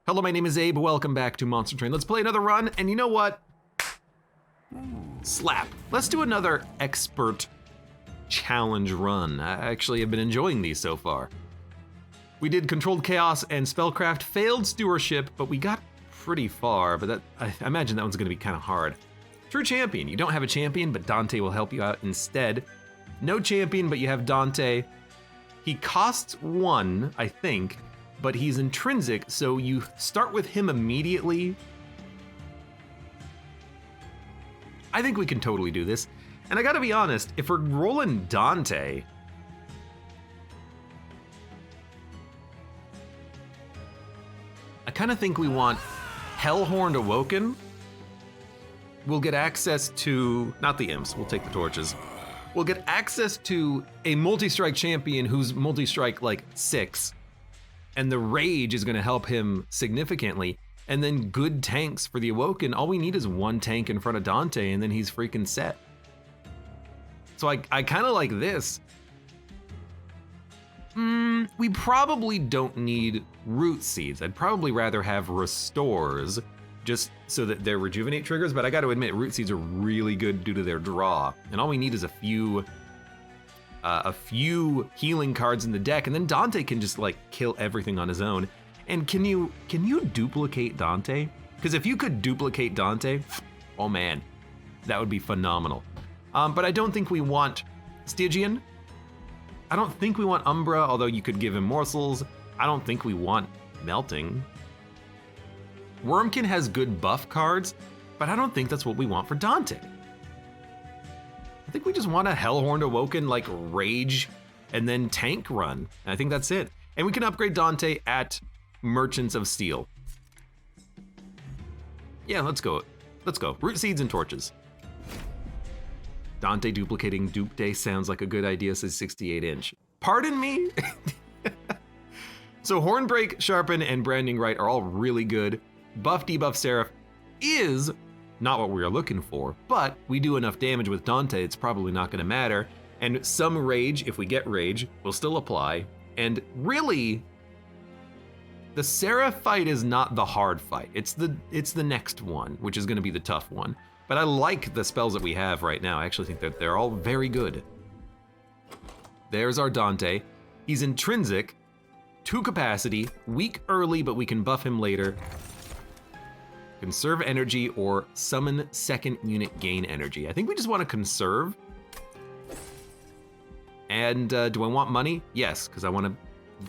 Hello, my name is Abe. Welcome back to Monster Train. Let's play another run, and you know what? Slap. Let's do another expert challenge run. I actually have been enjoying these so far. We did Controlled Chaos and Spellcraft, failed Stewardship, but we got pretty far, but I imagine that one's gonna be kind of hard. True Champion. You don't have a champion, but Dante will help you out instead. No champion, but you have Dante. He costs 1, I think, but he's intrinsic, so you start with him immediately. I think we can totally do this. And I gotta be honest, if we're rolling Dante, I kinda think we want Hellhorned Awoken. We'll get access to, not the imps, we'll take the torches. We'll get access to a multi-strike champion who's multi-strike like 6. And the rage is gonna help him significantly. And then good tanks for the Awoken. All we need is 1 tank in front of Dante and then he's freaking set. So I kinda like this. We probably don't need root seeds. I'd probably rather have restores just so that they're rejuvenate triggers, but I gotta admit, root seeds are really good due to their draw. And all we need is a few healing cards in the deck, and then Dante can just like kill everything on his own. And can you duplicate Dante? Because if you could duplicate Dante, oh man, that would be phenomenal. But I don't think we want Stygian. I don't think we want Umbra, although you could give him morsels. I don't think we want Melting. Wormkin has good buff cards, but I don't think that's what we want for Dante. I think we just want a Hellhorned Awoken, like Rage, and then tank run. I think that's it. And we can upgrade Dante at Merchants of Steel. Yeah, let's go. Let's go. Root seeds and torches. Dante duplicating Dupe Day sounds like a good idea, says 68-inch. Pardon me? So Hornbreak, Sharpen, and Branding Right are all really good. Buff debuff Seraph is not what we are looking for, but we do enough damage with Dante, it's probably not gonna matter. And some rage, if we get rage, will still apply. And really, the Seraph fight is not the hard fight. It's the next one, which is gonna be the tough one. But I like the spells that we have right now. I actually think that they're all very good. There's our Dante. He's intrinsic, 2 capacity, weak early, but we can buff him later. Conserve energy or summon second unit gain energy. I think we just want to conserve. And do I want money? Yes, because I want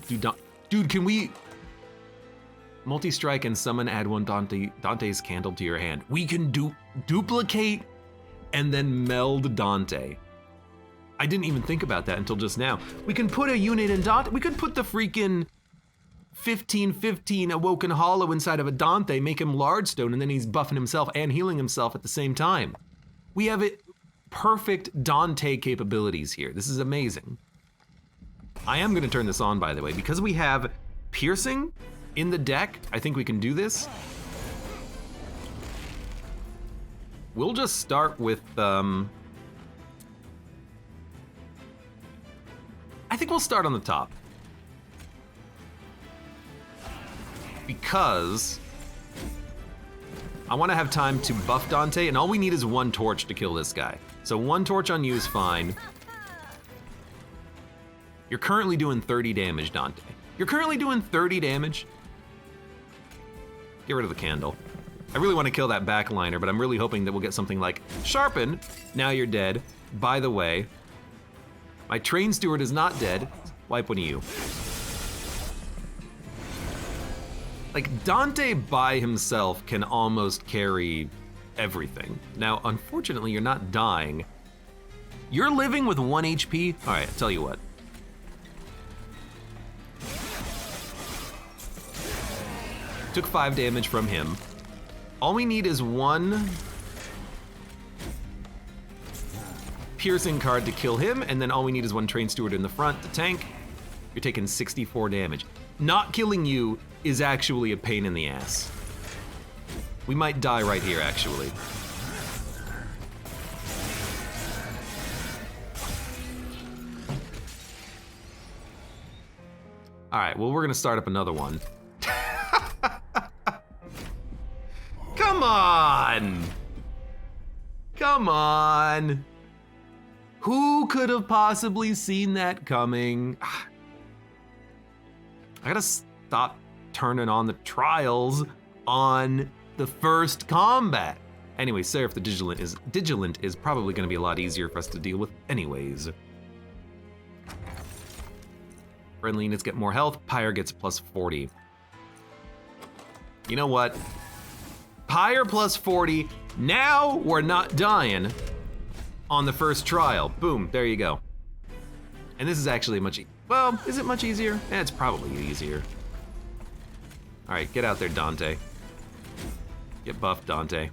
to do Dude, can we multi-strike and summon, add 1 Dante's Candle to your hand? We can duplicate and then meld Dante. I didn't even think about that until just now. We can put a unit in Dante. We could put the freaking 15/15 Awoken Hollow inside of a Dante, make him Large Stone, and then he's buffing himself and healing himself at the same time. We have perfect Dante capabilities here. This is amazing. I am gonna turn this on, by the way, because we have Piercing in the deck. I think we can do this. We'll just start with, I think we'll start on the top. Because I want to have time to buff Dante, and all we need is 1 torch to kill this guy. So 1 torch on you is fine. You're currently doing 30 damage, Dante. You're currently doing 30 damage. Get rid of the candle. I really want to kill that backliner, but I'm really hoping that we'll get something like Sharpen. Now you're dead. By the way, my train steward is not dead. Wipe 1 of you. Like, Dante by himself can almost carry everything. Now, unfortunately, you're not dying. You're living with 1 HP? All right, I'll tell you what. Took 5 damage from him. All we need is 1 piercing card to kill him, and then all we need is 1 train steward in the front to tank. You're taking 64 damage. Not killing you is actually a pain in the ass. We might die right here, actually. All right, well, we're gonna start up another one. on! Come on! Who could have possibly seen that coming? I gotta stop turning on the trials on the first combat. Anyway, Seraph the Digilant is probably gonna be a lot easier for us to deal with anyways. Friendly units get more health, Pyre gets plus 40. You know what? Pyre plus 40, now we're not dying on the first trial. Boom, there you go. And this is actually well, is it much easier? It's probably easier. All right, get out there, Dante. Get buffed, Dante.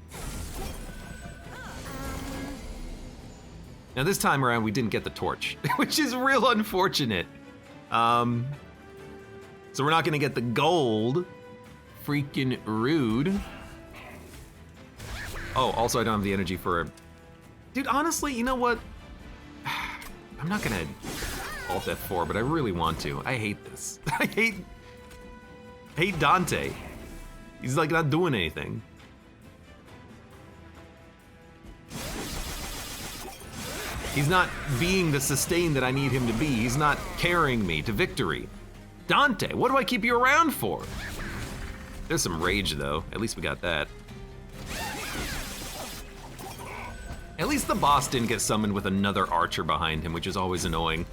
Now this time around, we didn't get the torch, which is real unfortunate. So we're not gonna get the gold. Freaking rude. Oh, also I don't have the energy for... Dude, honestly, you know what? I'm not gonna Alt F4, but I really want to. I hate this. I hate Dante. He's like not doing anything. He's not being the sustain that I need him to be. He's not carrying me to victory. Dante, what do I keep you around for? There's some rage though. At least we got that. At least the boss didn't get summoned with another archer behind him, which is always annoying.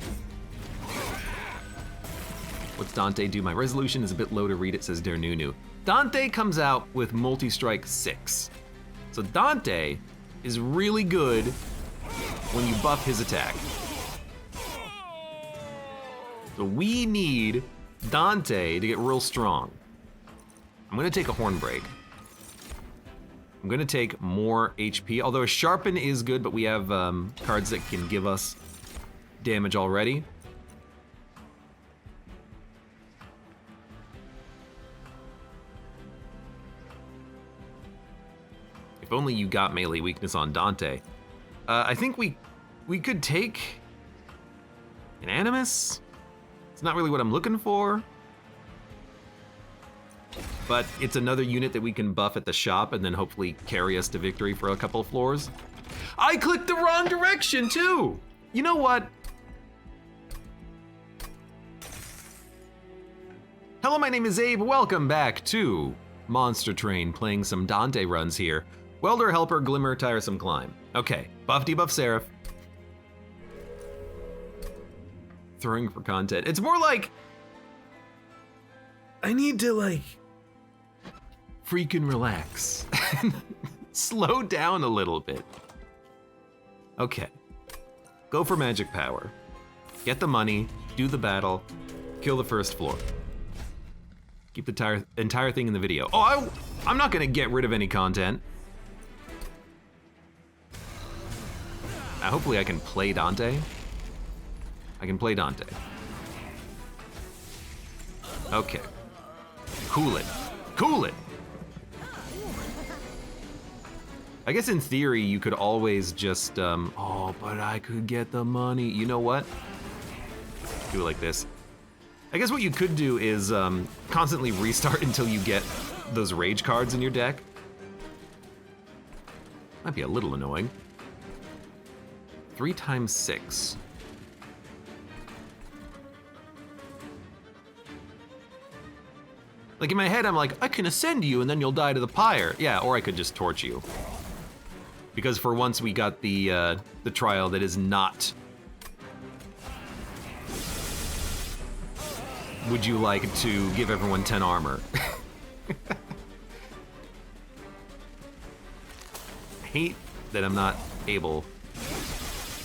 What's Dante do? My resolution is a bit low to read, it says Der Nunu. Dante comes out with multi-strike 6. So Dante is really good when you buff his attack. So we need Dante to get real strong. I'm gonna take a Horn Break. I'm gonna take more HP, although a Sharpen is good, but we have cards that can give us damage already. If only you got melee weakness on Dante. I think we could take an Animus. It's not really what I'm looking for. But it's another unit that we can buff at the shop and then hopefully carry us to victory for a couple of floors. I clicked the wrong direction too! You know what? Hello, my name is Abe. Welcome back to Monster Train, playing some Dante runs here. Welder, Helper, Glimmer, Tiresome Climb. Okay, buff, debuff, Seraph. Throwing for content. It's more like, I need to like, freaking relax. Slow down a little bit. Okay, go for magic power. Get the money, do the battle, kill the first floor. Keep the entire thing in the video. Oh, I'm not gonna get rid of any content. Hopefully I can play Dante. I can play Dante. Okay. Cool it. Cool it! I guess in theory you could always just, oh, but I could get the money. You know what? Do it like this. I guess what you could do is constantly restart until you get those rage cards in your deck. Might be a little annoying. 3 times 6. Like in my head, I'm like, I can ascend you and then you'll die to the pyre. Yeah, or I could just torch you. Because for once we got the trial that is not. Would you like to give everyone 10 armor? I hate that I'm not able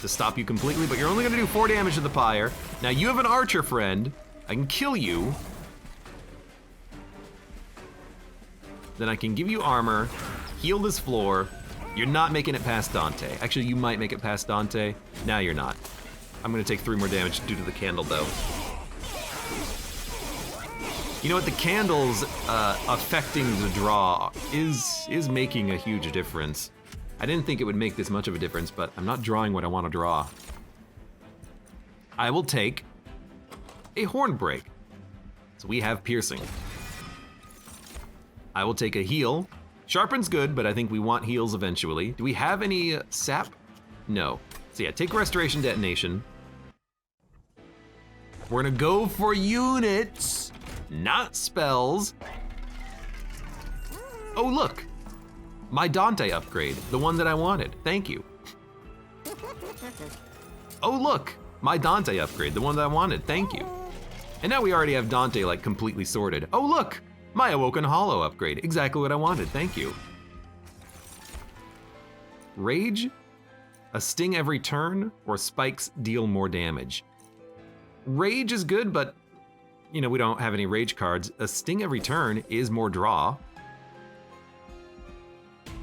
to stop you completely, but you're only gonna do 4 damage to the pyre. Now you have an archer friend. I can kill you. Then I can give you armor, heal this floor. You're not making it past Dante. Actually, you might make it past Dante. Now you're not. I'm gonna take 3 more damage due to the candle though. You know what, the candles affecting the draw is making a huge difference. I didn't think it would make this much of a difference, but I'm not drawing what I want to draw. I will take a Horn Break. So we have piercing. I will take a heal Sharpen's good, but I think we want heals eventually. Do we have any sap? No. So yeah, take Restoration Detonation. We're gonna go for units, not spells. Oh look, my Dante upgrade, the one that I wanted, thank you. Oh look, my Dante upgrade, the one that I wanted, thank you. And now we already have Dante like completely sorted. Oh look, my Awoken Hollow upgrade, exactly what I wanted, thank you. Rage, a sting every turn, or spikes deal more damage. Rage is good, but you know, we don't have any rage cards. A sting every turn is more draw.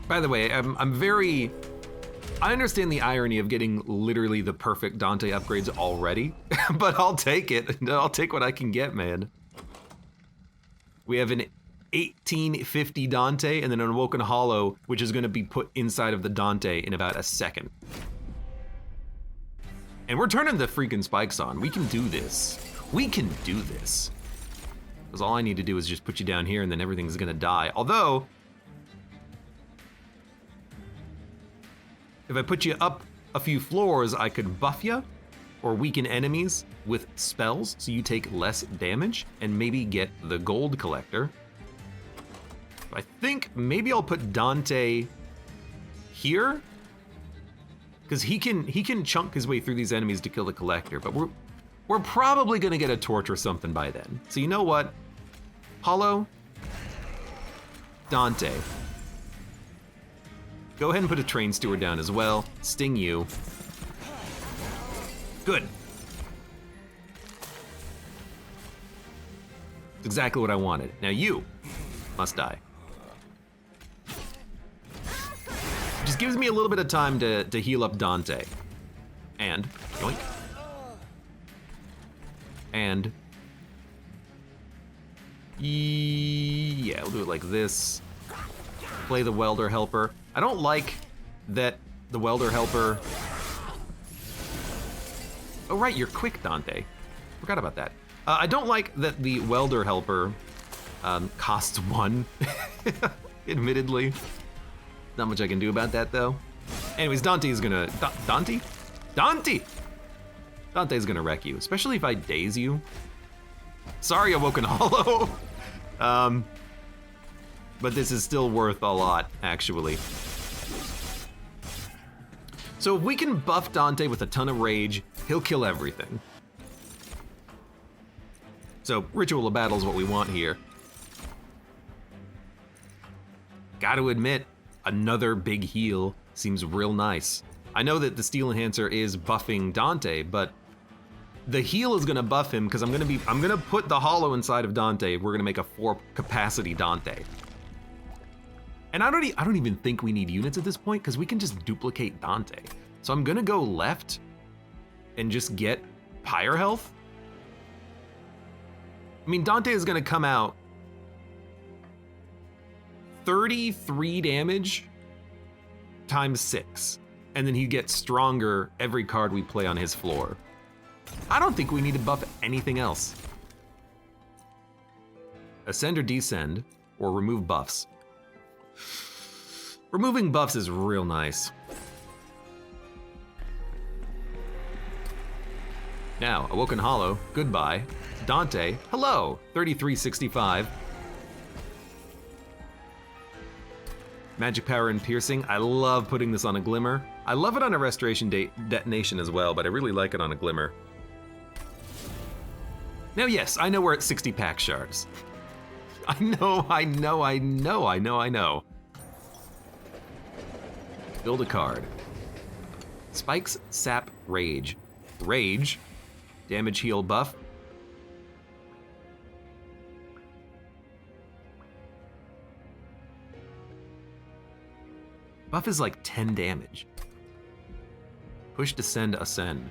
By the way, I understand the irony of getting literally the perfect Dante upgrades already, but I'll take it. I'll take what I can get, man. We have an 1850 Dante and then an Awoken Hollow, which is gonna be put inside of the Dante in about a second. And we're turning the freaking spikes on. We can do this. We can do this. Because all I need to do is just put you down here and then everything's gonna die. Although, if I put you up a few floors, I could buff you or weaken enemies with spells so you take less damage and maybe get the gold collector. I think maybe I'll put Dante here, because he can chunk his way through these enemies to kill the collector, but we're probably gonna get a torch or something by then. So you know what? Hollow, Dante. Go ahead and put a train steward down as well. Sting you. Good. It's exactly what I wanted. Now you must die. Just gives me a little bit of time to heal up Dante. And, yoink. And, yeah, we'll do it like this. Play the Welder Helper. I don't like that the Welder Helper... Oh right, you're quick, Dante. Forgot about that. I don't like that the Welder Helper costs 1, admittedly. Not much I can do about that though. Anyways, Dante's gonna, Dante? Dante's gonna wreck you, especially if I daze you. Sorry, Awoken Hollow. But this is still worth a lot, actually. So if we can buff Dante with a ton of rage, he'll kill everything. So Ritual of Battle is what we want here. Gotta admit, another big heal seems real nice. I know that the Steel Enhancer is buffing Dante, but the heal is gonna buff him because I'm gonna put the Hollow inside of Dante. We're gonna make a 4 capacity Dante. And I don't even think we need units at this point because we can just duplicate Dante. So I'm gonna go left and just get Pyre Health. I mean, Dante is gonna come out 33 damage times 6, and then he gets stronger every card we play on his floor. I don't think we need to buff anything else. Ascend or descend, or remove buffs. Removing buffs is real nice. Now, Awoken Hollow, goodbye. Dante, hello, 3365. Magic Power and Piercing, I love putting this on a Glimmer. I love it on a Restoration Detonation as well, but I really like it on a Glimmer. Now yes, I know we're at 60 pack shards. I know. Build a card. Spikes, Sap, Rage. Rage, damage heal buff. Buff is like 10 damage. Push, descend, ascend.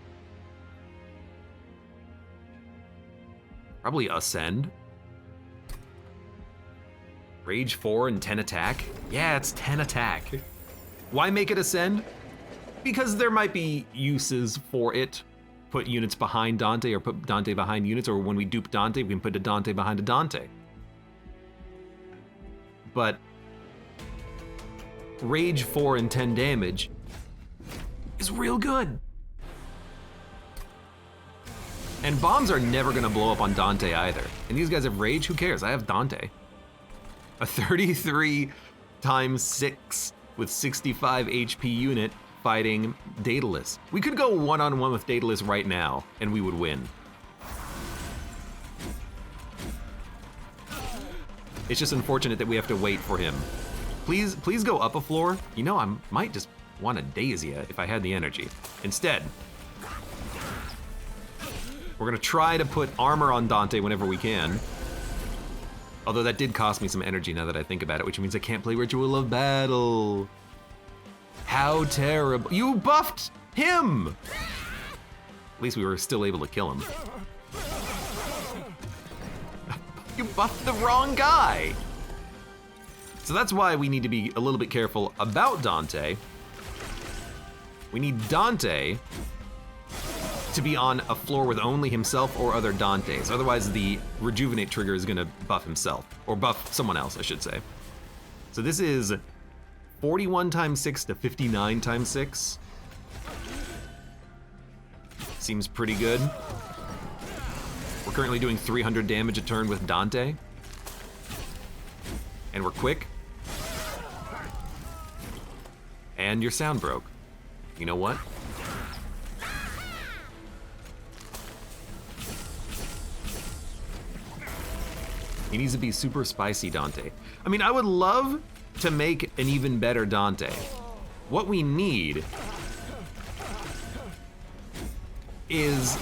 Probably ascend. Rage 4 and 10 attack? Yeah, it's 10 attack. Why make it ascend? Because there might be uses for it. Put units behind Dante or put Dante behind units, or when we dupe Dante, we can put a Dante behind a Dante. But Rage 4 and 10 damage is real good. And bombs are never gonna blow up on Dante either. And these guys have rage, who cares? I have Dante. A 33 times 6 with 65 HP unit fighting Daedalus. We could go one-on-one with Daedalus right now and we would win. It's just unfortunate that we have to wait for him. Please go up a floor. You know, I might just want to daze you if I had the energy. Instead, we're gonna try to put armor on Dante whenever we can. Although that did cost me some energy now that I think about it, which means I can't play Ritual of Battle. How terrible. You buffed him! At least we were still able to kill him. You buffed the wrong guy! So that's why we need to be a little bit careful about Dante. We need Dante to be on a floor with only himself or other Dantes. Otherwise, the rejuvenate trigger is gonna buff himself, or buff someone else, I should say. So this is 41 times 6 to 59 times 6. Seems pretty good. We're currently doing 300 damage a turn with Dante. And we're quick. And your sound broke. You know what? He needs to be super spicy Dante. I mean, I would love to make an even better Dante. What we need is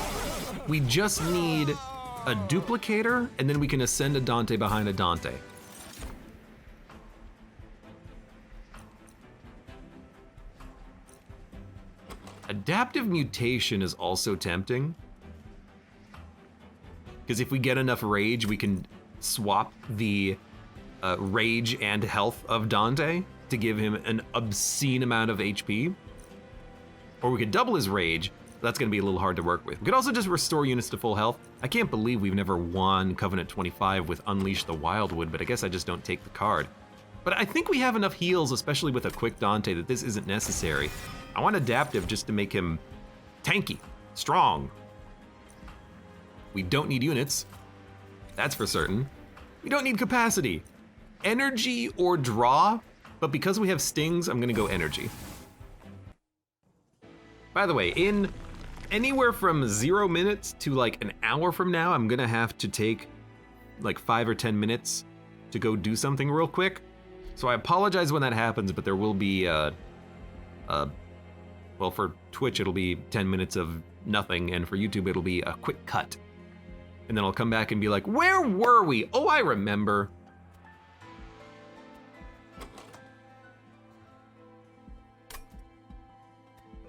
we just need a duplicator, and then we can ascend a Dante behind a Dante. Adaptive mutation is also tempting, because if we get enough rage, we can swap the rage and health of Dante to give him an obscene amount of HP. Or we could double his rage, but that's gonna be a little hard to work with. We could also just restore units to full health. I can't believe we've never won Covenant 25 with Unleash the Wildwood, but I guess I just don't take the card. But I think we have enough heals, especially with a quick Dante, that this isn't necessary. I want adaptive just to make him tanky, strong. We don't need units. That's for certain. We don't need capacity. Energy or draw, but because we have stings, I'm gonna go energy. By the way, in anywhere from 0 minutes to like an hour from now, I'm gonna have to take like 5 or 10 minutes to go do something real quick. So I apologize when that happens, but there will be, well, for Twitch, it'll be 10 minutes of nothing, and for YouTube, it'll be a quick cut. And then I'll come back and be like, where were we? Oh, I remember.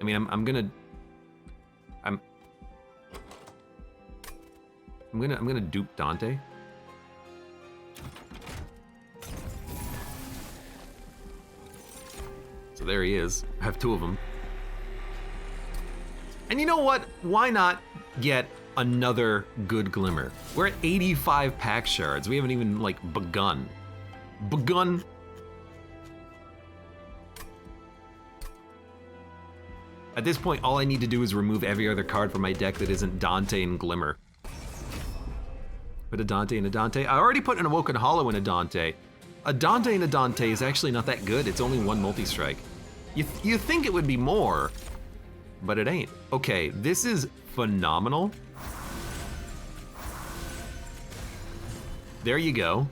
I mean, I'm gonna dupe Dante. So there he is. I have 2 of them. And you know what? Why not get another good glimmer? We're at 85 pack shards. We haven't even like begun. At this point, all I need to do is remove every other card from my deck that isn't Dante and Glimmer. Put a Dante and a Dante. I already put an Awoken Hollow in a Dante. A Dante and a Dante is actually not that good. It's only 1 multi-strike. You think it would be more, but it ain't. Okay, this is phenomenal. There you go.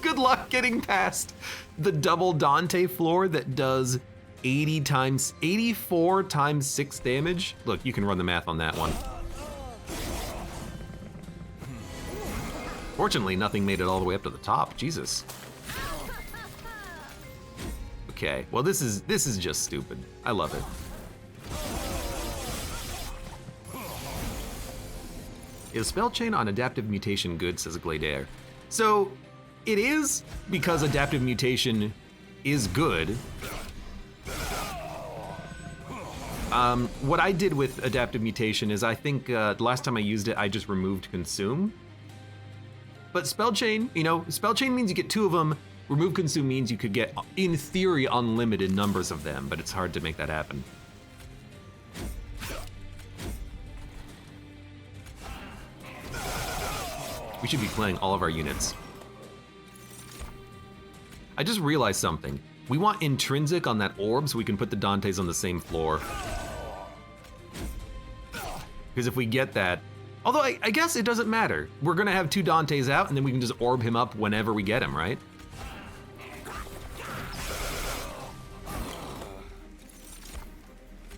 Good luck getting past the double Dante floor that does 84 times 6 damage. Look, you can run the math on that one. Fortunately, nothing made it all the way up to the top. Jesus. Okay, well this is just stupid. I love it. Is Spell Chain on Adaptive Mutation good, says Gladeair. So, it is, because Adaptive Mutation is good. What I did with Adaptive Mutation is I think the last time I used it, I just removed Consume. But Spell Chain, you know, Spell Chain means you get 2 of them, Remove consume means you could get, in theory, unlimited numbers of them, but it's hard to make that happen. We should be playing all of our units. I just realized something. We want intrinsic on that orb so we can put the Dantes on the same floor. Because if we get that, although I guess it doesn't matter. We're gonna have 2 Dantes out and then we can just orb him up whenever we get him, right?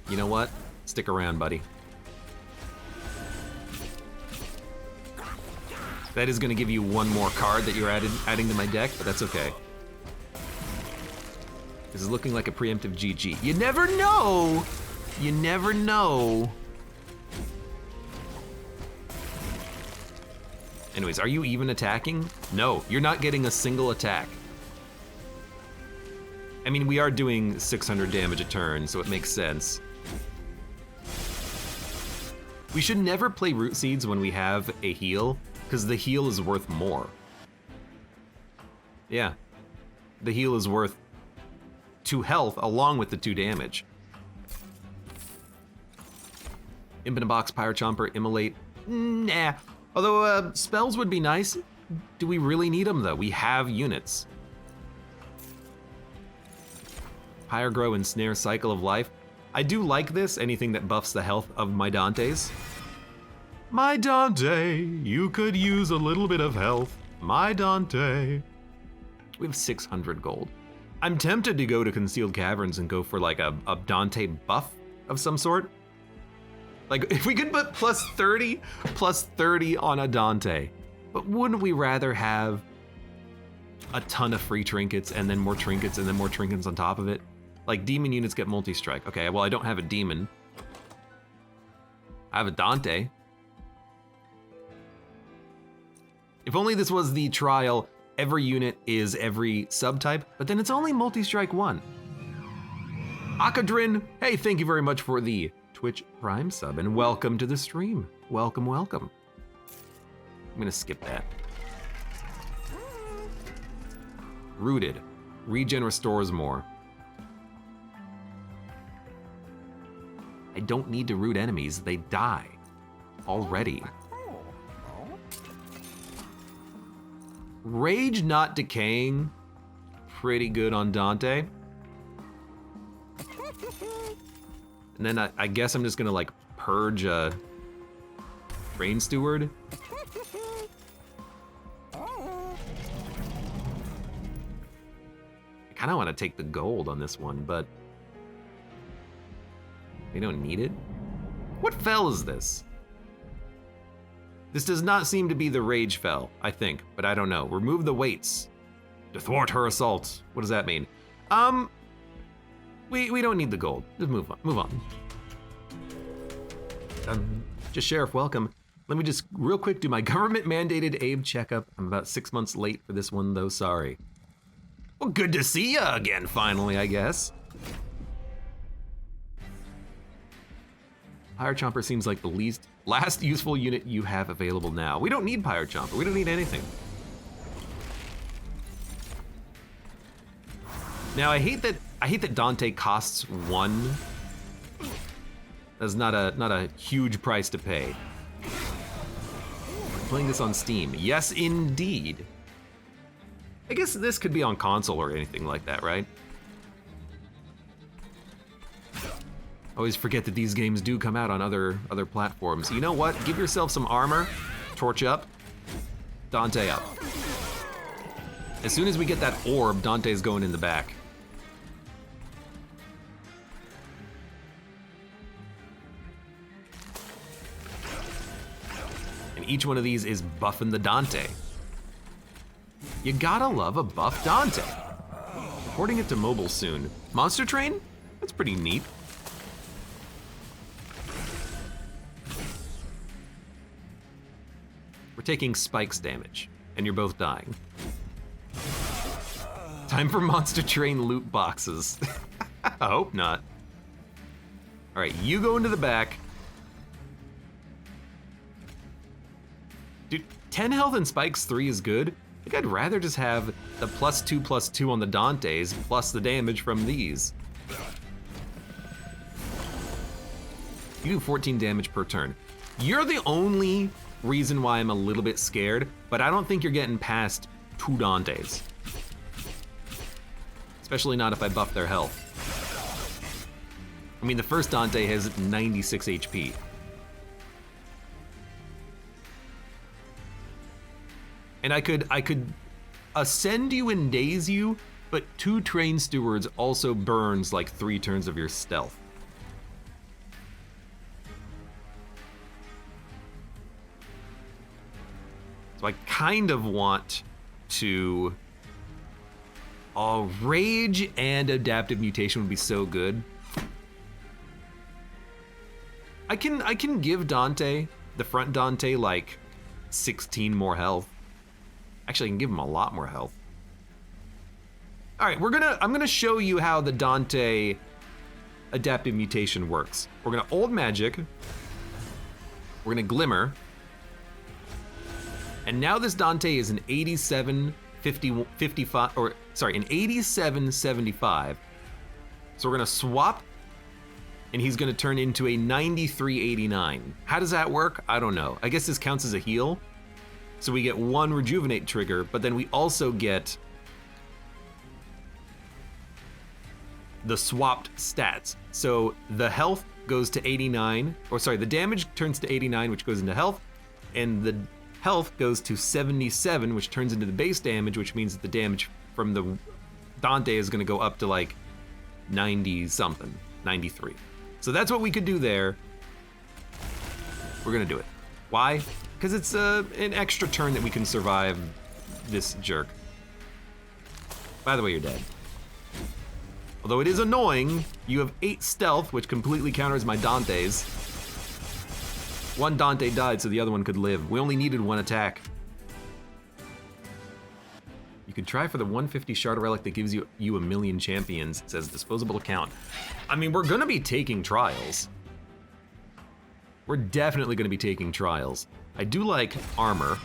You know what? Stick around, buddy. That is gonna give you 1 more card that you're adding to my deck, but that's okay. This is looking like a preemptive GG. You never know! You never know. Anyways, are you even attacking? No, you're not getting a single attack. I mean, we are doing 600 damage a turn, so it makes sense. We should never play Root Seeds when we have a heal, because the heal is worth more. Yeah, the heal is worth 2 health along with the 2 damage. Imp in a Box, Pyre Chomper, Immolate, nah. Although spells would be nice. Do we really need them though? We have units. Pyre Grow and Snare, Cycle of Life. I do like this, anything that buffs the health of my Dantes. My Dante, you could use a little bit of health. My Dante. We have 600 gold. I'm tempted to go to Concealed Caverns and go for like a Dante buff of some sort. Like if we could put plus 30 on a Dante, but wouldn't we rather have a ton of free trinkets and then more trinkets and then more trinkets on top of it? Like demon units get multi-strike. Okay, well I don't have a demon. I have a Dante. If only this was the trial, every unit is every subtype, but then it's only multi-strike 1. Akadrin, hey, thank you very much for the Twitch Prime sub and welcome to the stream. Welcome, welcome. I'm gonna skip that. Rooted, regen restores more. I don't need to root enemies, they die already. Rage not decaying, pretty good on Dante. And then I guess I'm just gonna like purge a Rain Steward. I kinda wanna take the gold on this one, but we don't need it. What fel is this? This does not seem to be the Rage fel, I think, but I don't know. Remove the weights to thwart her assault. What does that mean? We don't need the gold. Just move on. Just Sheriff, welcome. Let me just real quick do my government mandated Abe checkup. I'm about 6 months late for this one though, sorry. Well, good to see ya again finally, I guess. Pyre Chomper seems like the last useful unit you have available now. We don't need Pyre Chomper, we don't need anything. Now I hate that Dante costs 1. That's not a huge price to pay. I'm playing this on Steam. Yes, indeed. I guess this could be on console or anything like that, right? I always forget that these games do come out on other platforms. You know what? Give yourself some armor, torch up, Dante up. As soon as we get that orb, Dante's going in the back. And each one of these is buffing the Dante. You gotta love a buff Dante. Porting it to mobile soon. Monster Train? That's pretty neat. We're taking spikes damage, and you're both dying. Time for Monster Train loot boxes. I hope not. All right, you go into the back. Dude, 10 health and spikes 3 is good. I think I'd rather just have the +2/+2 on the Dantes plus the damage from these. You do 14 damage per turn. You're the only reason why I'm a little bit scared, but I don't think you're getting past 2 Dantes. Especially not if I buff their health. I mean, the first Dante has 96 HP. And I could ascend you and daze you, but 2 Train Stewards also burns like 3 turns of your stealth. So I kind of want to... Oh, Rage and Adaptive Mutation would be so good. I can give Dante, the front Dante, like 16 more health. Actually, I can give him a lot more health. All right, I'm gonna show you how the Dante Adaptive Mutation works. We're gonna Old Magic. We're gonna Glimmer. And now this Dante is an 87-55, or sorry, an 87-75. So we're gonna swap, and he's gonna turn into a 93-89. How does that work? I don't know. I guess this counts as a heal. So we get 1 Rejuvenate trigger, but then we also get the swapped stats. So the health goes to 89, or sorry, the damage turns to 89, which goes into health, and the health goes to 77, which turns into the base damage, which means that the damage from the Dante is gonna go up to like 90 something, 93. So that's what we could do there. We're gonna do it. Why? Because it's an extra turn that we can survive this jerk. By the way, you're dead. Although it is annoying, you have 8 stealth, which completely counters my Dantes. 1 Dante died so the other one could live. We only needed 1 attack. You could try for the 150 Shard Relic that gives you a million champions. It says disposable account. I mean, we're gonna be taking trials. We're definitely gonna be taking trials. I do like armor.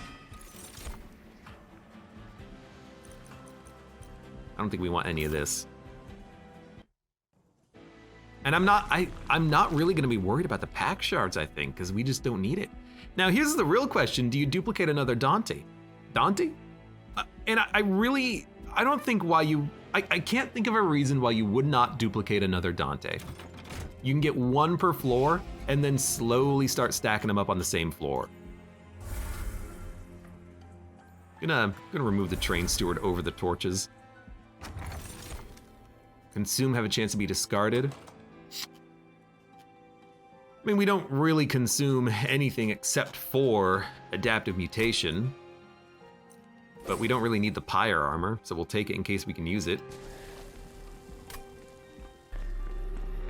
I don't think we want any of this. And I'm not really gonna be worried about the pack shards, I think, because we just don't need it. Now here's the real question, do you duplicate another Dante? Dante? And I don't think why you, I can't think of a reason why you would not duplicate another Dante. You can get 1 per floor and then slowly start stacking them up on the same floor. Gonna remove the Train Steward over the torches. Consume, have a chance to be discarded. I mean, we don't really consume anything except for Adaptive Mutation. But we don't really need the Pyre armor, so we'll take it in case we can use it.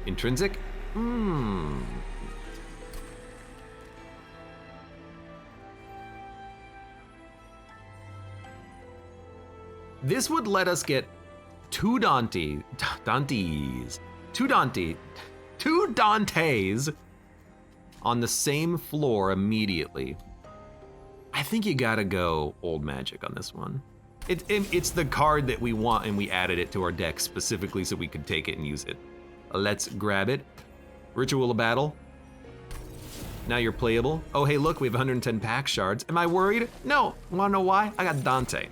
Intrinsic? This would let us get 2 Dantes on the same floor immediately. I think you gotta go Old Magic on this one. It's the card that we want, and we added it to our deck specifically so we could take it and use it. Let's grab it. Ritual of Battle. Now you're playable. Oh, hey, look, we have 110 pack shards. Am I worried? No. Wanna know why? I got Dante.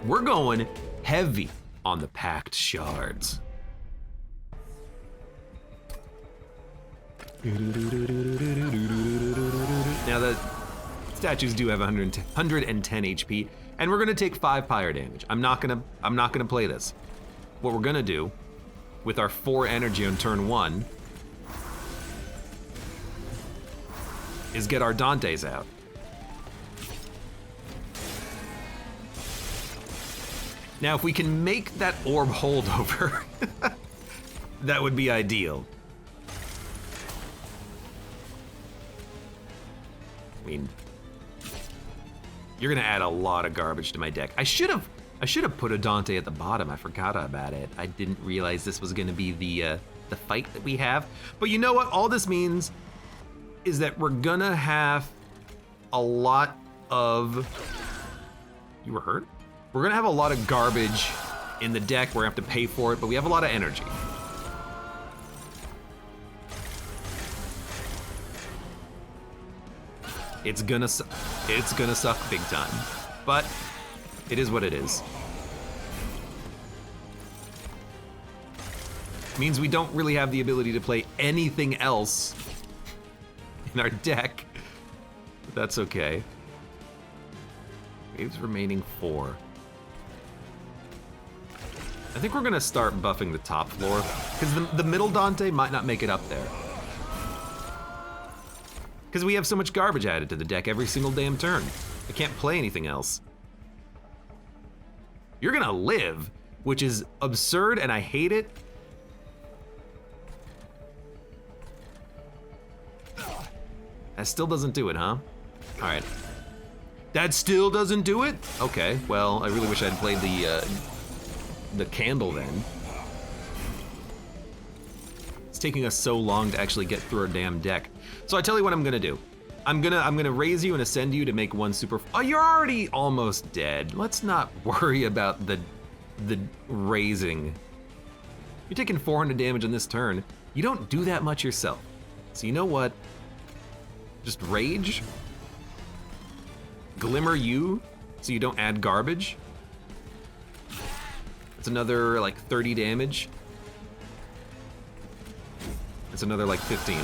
We're going heavy on the packed shards. Now the statues do have 110 HP, and we're gonna take 5 pyre damage. I'm not gonna play this. What we're gonna do with our 4 energy on turn 1 is get our Dantes out. Now, if we can make that orb holdover, that would be ideal. I mean, you're gonna add a lot of garbage to my deck. I should have put a Dante at the bottom. I forgot about it. I didn't realize this was gonna be the fight that we have. But you know what? All this means is that we're gonna have a lot of... You were hurt? We're gonna have a lot of garbage in the deck. We're gonna have to pay for it, but we have a lot of energy. It's gonna suck big time, but it is what it is. Means we don't really have the ability to play anything else in our deck, but that's okay. Waves remaining 4. I think we're gonna start buffing the top floor, because the middle Dante might not make it up there. Because we have so much garbage added to the deck every single damn turn. I can't play anything else. You're gonna live, which is absurd and I hate it. That still doesn't do it, huh? All right. That still doesn't do it? Okay, well, I really wish I'd played the candle then. It's taking us so long to actually get through our damn deck. So I tell you what I'm gonna do. I'm gonna raise you and ascend you to make one super. Oh, you're already almost dead. Let's not worry about the raising. You're taking 400 damage on this turn. You don't do that much yourself. So you know what? Just rage. Glimmer you, so you don't add garbage. It's another like 30 damage. It's another like 15.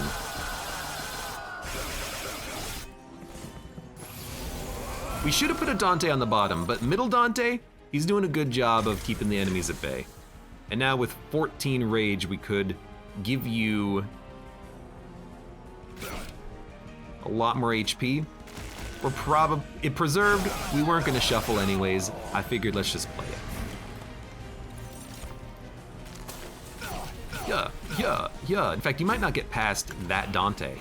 We should have put a Dante on the bottom, but middle Dante, he's doing a good job of keeping the enemies at bay. And now with 14 rage, we could give you a lot more HP. We're probably, it preserved, we weren't gonna shuffle anyways. I figured let's just play it. Yeah. In fact, you might not get past that Dante.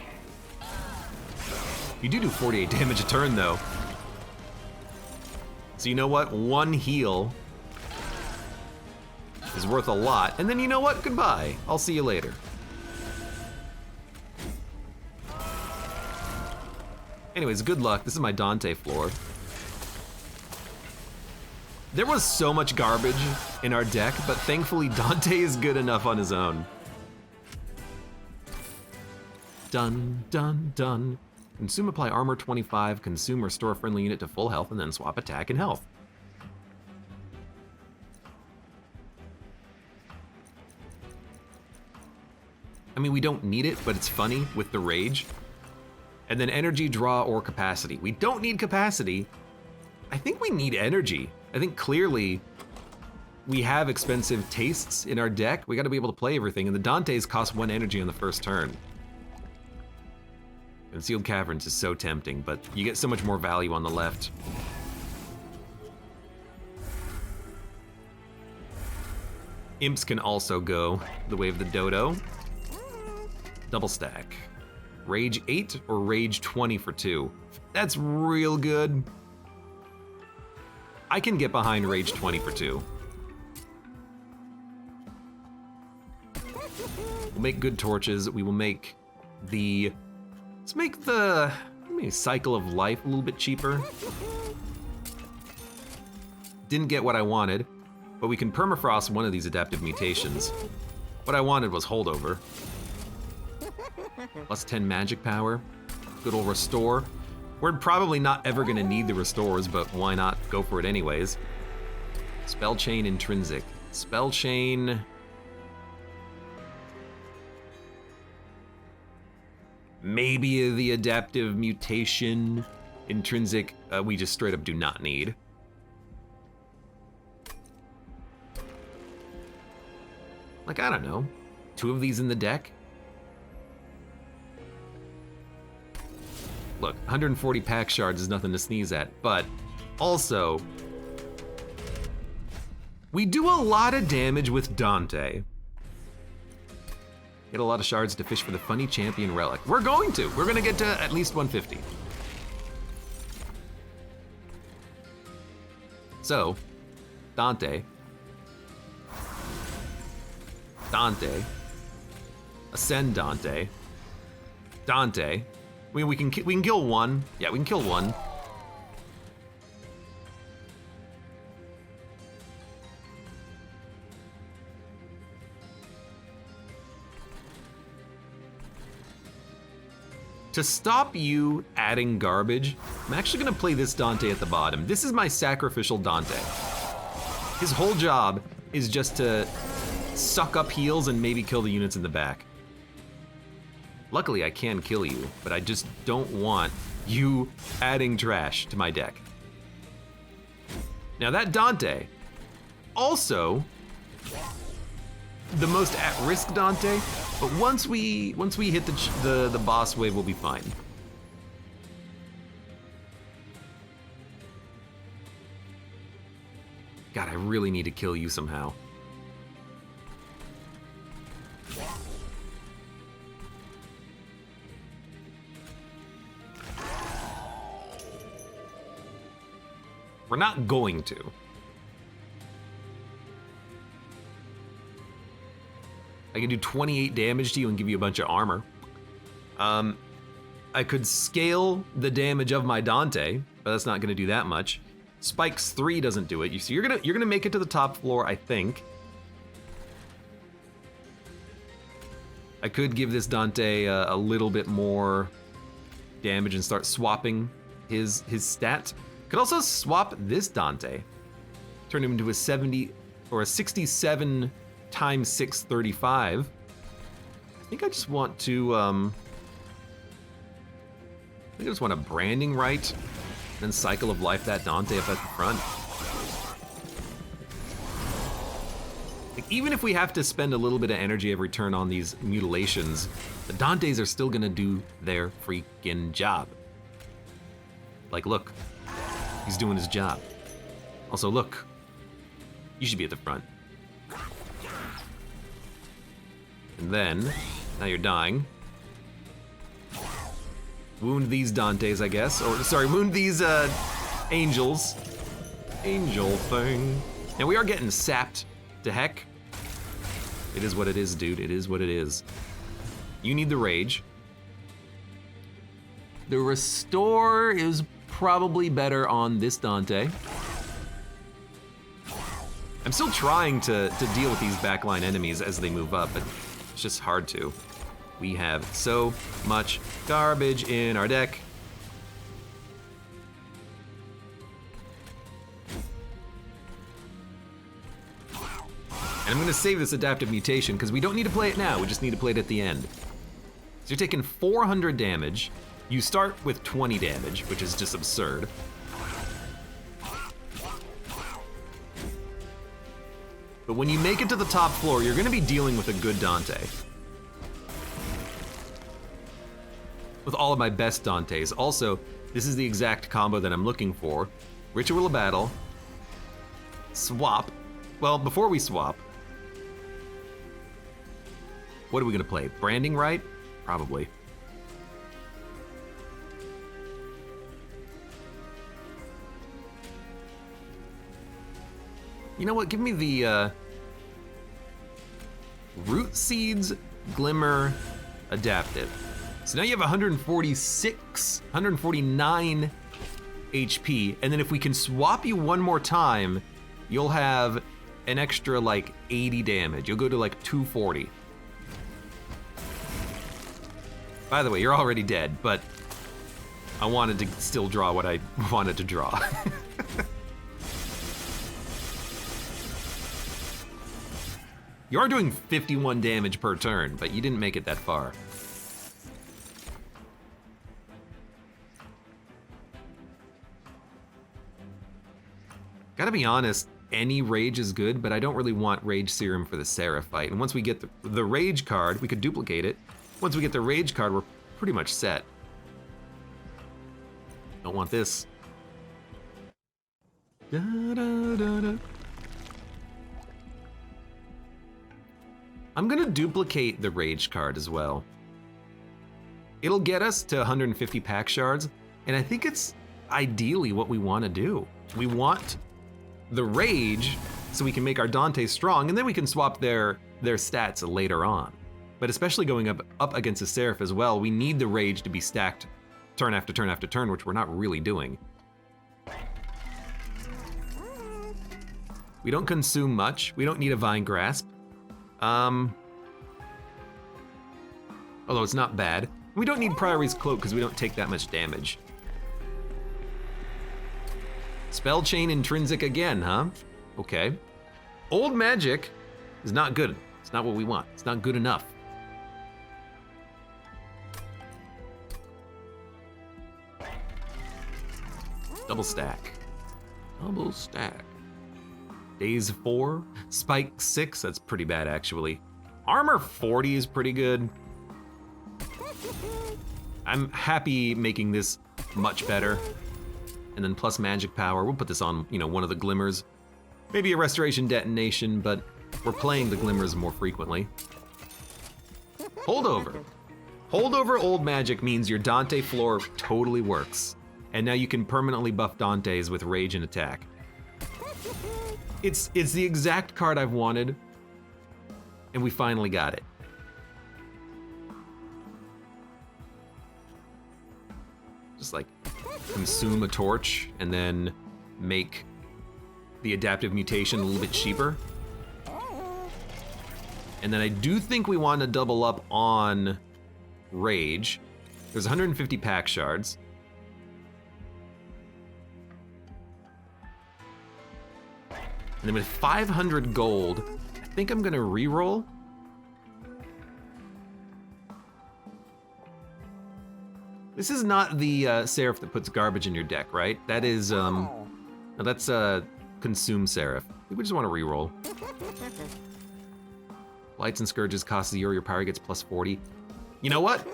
You do 48 damage a turn though. So you know what? One heal is worth a lot. And then you know what? Goodbye. I'll see you later. Anyways, good luck. This is my Dante floor. There was so much garbage in our deck, but thankfully Dante is good enough on his own. Done, done, done. Consume, apply armor 25, consume, restore a friendly unit to full health, and then swap attack and health. I mean, we don't need it, but it's funny with the rage. And then energy, draw, or capacity. We don't need capacity. I think we need energy. I think clearly we have expensive tastes in our deck. We gotta be able to play everything, and the Dantes cost 1 energy on the first turn. Concealed Caverns is so tempting, but you get so much more value on the left. Imps can also go the way of the dodo. Double stack. Rage 8 or Rage 20 for 2. That's real good. I can get behind Rage 20 for 2. We'll make good torches. We will make the... Let's make the cycle of life a little bit cheaper. Didn't get what I wanted, but we can permafrost one of these adaptive mutations. What I wanted was holdover. Plus 10 magic power. Good old restore. We're probably not ever gonna need the restores, but why not go for it anyways? Spell chain intrinsic. Spell chain. Maybe the adaptive mutation. Intrinsic, we just straight up do not need. Like, I don't know, 2 of these in the deck? Look, 140 pack shards is nothing to sneeze at, but also, we do a lot of damage with Dante. Get a lot of shards to fish for the funny champion relic. We're going to. We're gonna get to at least 150. So, Dante. Dante. Ascend Dante. Dante. We can kill one. Yeah, we can kill one. To stop you adding garbage, I'm actually gonna play this Dante at the bottom. This is my sacrificial Dante. His whole job is just to suck up heals and maybe kill the units in the back. Luckily, I can kill you, but I just don't want you adding trash to my deck. Now that Dante, also the most at-risk Dante, but once we hit the boss wave, we'll be fine. God, I really need to kill you somehow. We're not going to. I can do 28 damage to you and give you a bunch of armor. I could scale the damage of my Dante, but that's not gonna do that much. Spikes 3 doesn't do it. You see, you're gonna make it to the top floor, I think. I could give this Dante a little bit more damage and start swapping his stat. Could also swap this Dante, turn him into a 70 or a 67 times 635. I think I just want to I think I just want a branding right, then cycle of life that Dante up at the front. Like, even if we have to spend a little bit of energy every turn on these mutilations, the Dantes are still gonna do their freaking job. Like, look, he's doing his job. Also, look, you should be at the front. And then, now you're dying. Wound these Dantes, I guess. Or, sorry, wound these angels. Angel thing. Now we are getting sapped to heck. It is what it is, dude. It is what it is. You need the rage. The restore is probably better on this Dante. I'm still trying to deal with these backline enemies as they move up, but it's just hard to. We have so much garbage in our deck. And I'm gonna save this adaptive mutation because we don't need to play it now, we just need to play it at the end. So you're taking 400 damage. You start with 20 damage, which is just absurd. But when you make it to the top floor, you're gonna be dealing with a good Dante. With all of my best Dantes. Also, this is the exact combo that I'm looking for. Ritual of Battle, swap. Well, before we swap, what are we gonna play? Branding right? Probably. You know what, give me the Root Seeds, Glimmer, Adaptive. So now you have 149 HP, and then if we can swap you one more time, you'll have an extra like 80 damage. You'll go to like 240. By the way, you're already dead, but I wanted to still draw what I wanted to draw. You are doing 51 damage per turn, but you didn't make it that far. Gotta be honest, any rage is good, but I don't really want rage serum for the Seraph fight. And once we get the rage card, we could duplicate it. Once we get the rage card, we're pretty much set. Don't want this. Da, da, da, da. I'm gonna duplicate the rage card as well. It'll get us to 150 pack shards, and I think it's ideally what we want to do. We want the rage so we can make our Dante strong, and then we can swap their stats later on. But especially going up against a Seraph as well, we need the rage to be stacked turn after turn after turn, which we're not really doing. We don't consume much. We don't need a Vine Grasp. Although it's not bad. We don't need Priory's Cloak because we don't take that much damage. Spell Chain Intrinsic again, huh? Okay. Old Magic is not good. It's not what we want. It's not good enough. Double stack. Double stack. Daze 4. Spike 6. That's pretty bad, actually. Armor 40 is pretty good. I'm happy making this much better. And then plus magic power. We'll put this on, you know, one of the glimmers. Maybe a restoration detonation, but we're playing the glimmers more frequently. Holdover. Holdover old magic means your Dante floor totally works. And now you can permanently buff Dante's with rage and attack. It's the exact card I've wanted, and we finally got it. Just like consume a torch and then make the adaptive mutation a little bit cheaper. And then I do think we want to double up on rage. There's 150 pack shards. And then with 500 gold, I think I'm gonna re-roll. This is not the Seraph that puts garbage in your deck, right? That is, no, that's Consume Seraph. I think we just want to re-roll. Lights and Scourges cost 0, your power gets plus 40. You know what?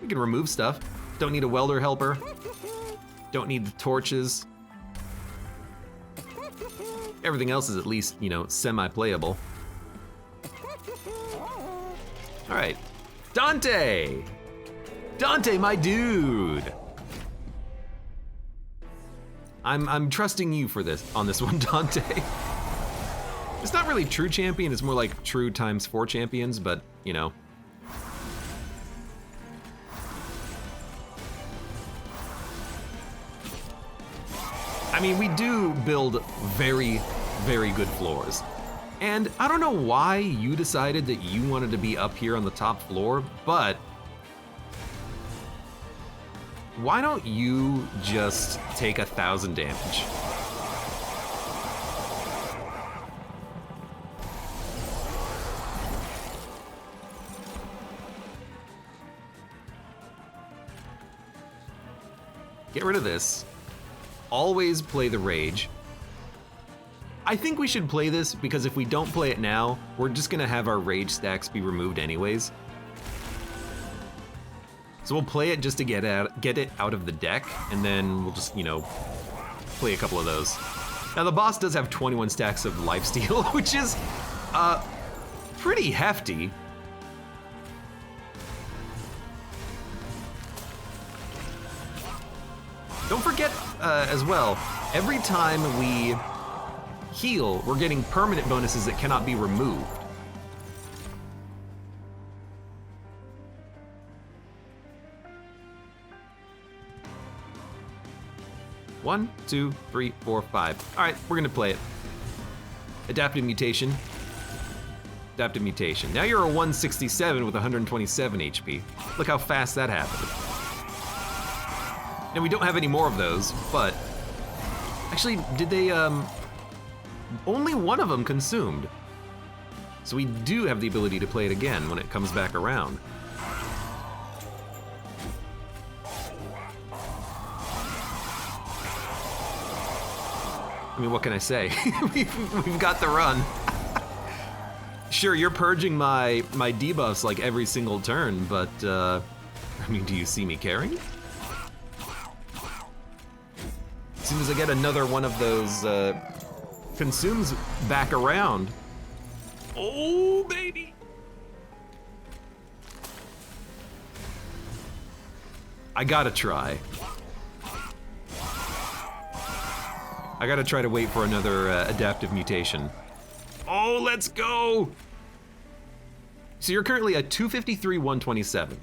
We can remove stuff. Don't need a welder helper. Don't need the torches. Everything else is at least, you know, semi-playable. All right, Dante! Dante, my dude! I'm trusting you for this, on this one, Dante. It's not really true champion, it's more like true times 4 champions, but, you know. I mean, we do build very, very good floors. And I don't know why you decided that you wanted to be up here on the top floor, but why don't you just take 1,000 damage? Get rid of this. Always play the rage. I think we should play this because if we don't play it now, we're just gonna have our rage stacks be removed anyways. So we'll play it just to get it out of the deck, and then we'll just, you know, play a couple of those. Now the boss does have 21 stacks of lifesteal, which is pretty hefty. Don't forget as well, every time we heal, we're getting permanent bonuses that cannot be removed. One, two, three, four, five. All right, we're gonna play it. Adaptive mutation. Adaptive mutation. Now you're a 167 with 127 HP. Look how fast that happened. Now we don't have any more of those, but actually, did they, only one of them consumed. So we do have the ability to play it again when it comes back around. I mean, what can I say? we've got the run. Sure, you're purging my debuffs like every single turn, but I mean, do you see me caring? As soon as I get another one of those consumes back around. Oh, baby! I gotta try. I gotta try to wait for another adaptive mutation. Oh, let's go! So you're currently at 253, 127.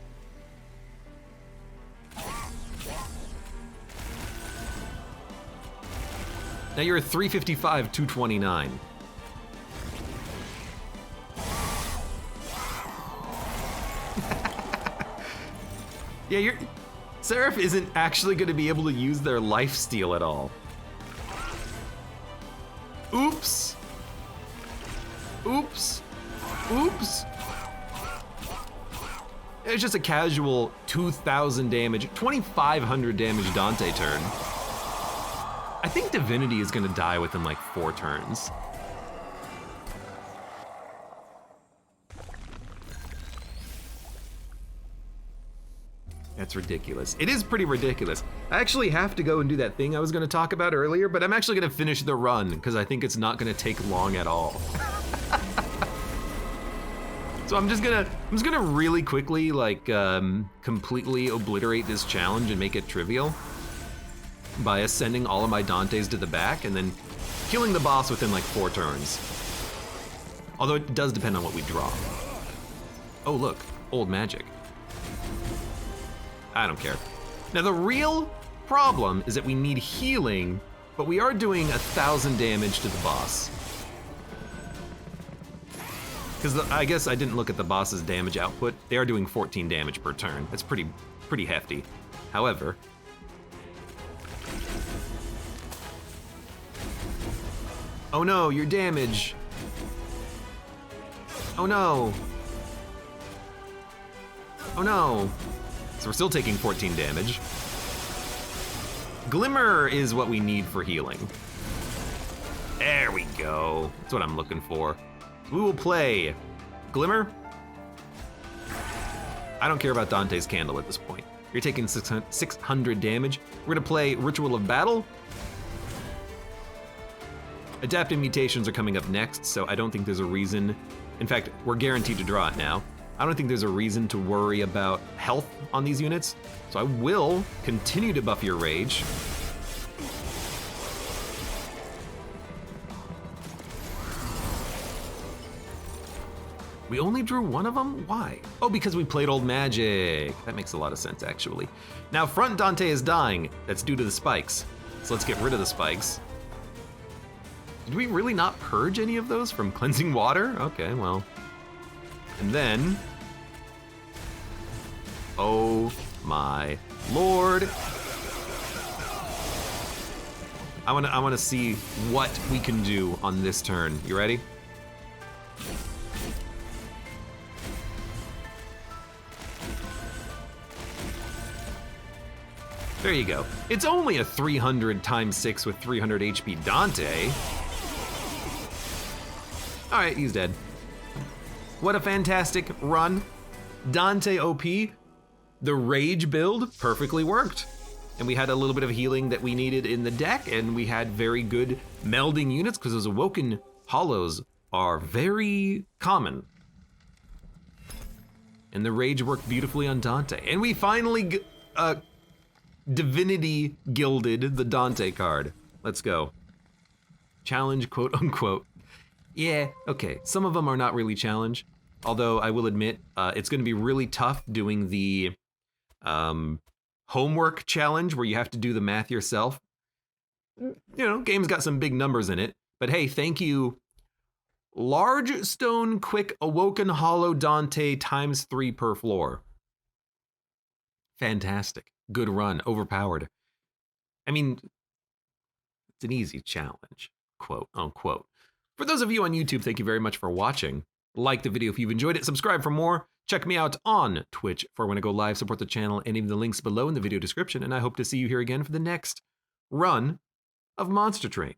Now you're at 355, 229. Yeah, Seraph isn't actually going to be able to use their lifesteal at all. Oops. Oops. Oops. It's just a casual 2,000 damage, 2,500 damage Dante turn. I think Divinity is gonna die within like 4 turns. That's ridiculous. It is pretty ridiculous. I actually have to go and do that thing I was gonna talk about earlier, but I'm actually gonna finish the run because I think it's not gonna take long at all. So I'm just gonna really quickly like completely obliterate this challenge and make it trivial by ascending all of my Dantes to the back and then killing the boss within like 4 turns. Although it does depend on what we draw. Oh look, old magic. I don't care. Now the real problem is that we need healing, but we are doing 1,000 damage to the boss. Because I guess I didn't look at the boss's damage output. They are doing 14 damage per turn. That's pretty hefty. However, oh no, your damage. Oh no. Oh no. So we're still taking 14 damage. Glimmer is what we need for healing. There we go. That's what I'm looking for. We will play Glimmer. I don't care about Dante's Candle at this point. You're taking 600 damage. We're gonna play Ritual of Battle. Adaptive Mutations are coming up next, so I don't think there's a reason. In fact, we're guaranteed to draw it now. I don't think there's a reason to worry about health on these units, so I will continue to buff your rage. We only drew one of them? Why? Oh, because we played old magic. That makes a lot of sense, actually. Now, front Dante is dying. That's due to the spikes. So let's get rid of the spikes. Did we really not purge any of those from cleansing water? Okay, well. And then, oh my lord. I wanna see what we can do on this turn. You ready? There you go. It's only a 300 times 6 with 300 HP Dante. All right, he's dead. What a fantastic run. Dante OP, the rage build perfectly worked. And we had a little bit of healing that we needed in the deck, and we had very good melding units because those Awoken Hollows are very common. And the rage worked beautifully on Dante. And we finally Divinity gilded the Dante card. Let's go. Challenge, quote unquote. Yeah, okay, some of them are not really challenge, although I will admit it's gonna be really tough doing the homework challenge where you have to do the math yourself. You know, game's got some big numbers in it, but hey, thank you. Large Stone Quick Awoken Hollow Dante times 3 per floor. Fantastic, good run, overpowered. I mean, it's an easy challenge, quote unquote. For those of you on YouTube, thank you very much for watching. Like the video if you've enjoyed it, subscribe for more. Check me out on Twitch for when I go live, support the channel, any of the links below in the video description, and I hope to see you here again for the next run of Monster Train.